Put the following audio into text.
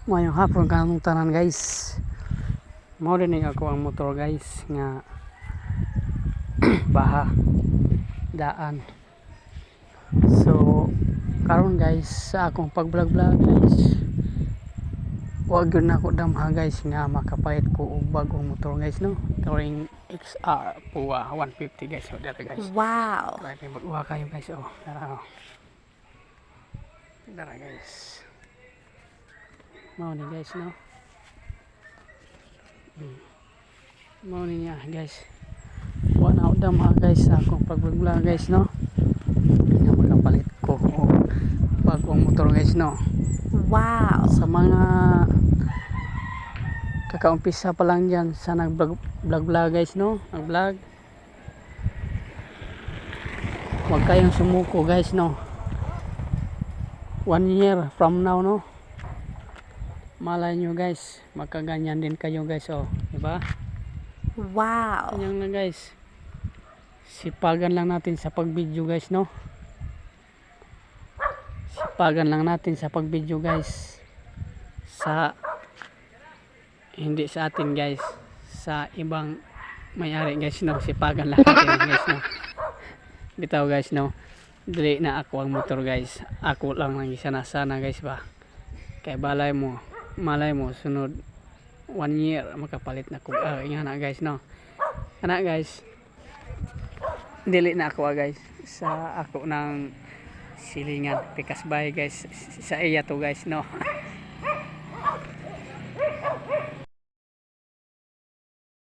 Mayong hapon kanong tanan guys. Mao din ako ang motor guys nga baha daan. So karon guys sa akong pag-vlog guys, wag gyud nako damha guys nga makapayat ko og bagong motor guys no. Karing XR Pua 150 guys. So dara guys. Wow. Right, mag-uha kayo guys oh. Dara guys. Mau ni guys no. Mau ni niya guys. Wala na damha guys sa akong pag-vlog guys no. Nga makapalit ko og bagong motor guys no. Wow. Sa mga kakaumpisa pa lang dyan sa nag-vlog guys no. Nag-vlog. Huwag kayong sumuko guys no. 1 year from now no. Malay nyo guys, magkaganyan din kayo guys oh, diba? Wow. Ganyan na guys. Sipagan lang natin sa pag-video guys no. Sipagan lang natin sa pag-video guys. Sa hindi sa atin guys, sa ibang may-ari guys no. Sipagan lang natin guys no. Bitaw guys no. Dili na ako ang motor guys. Ako lang lang isa na sana guys ba. Kay malay mo sunod 1 year makapalit na ko ingana guys no. Ana guys, dili na ako guys sa ako ng silingan pikas bay guys sa iya to guys no.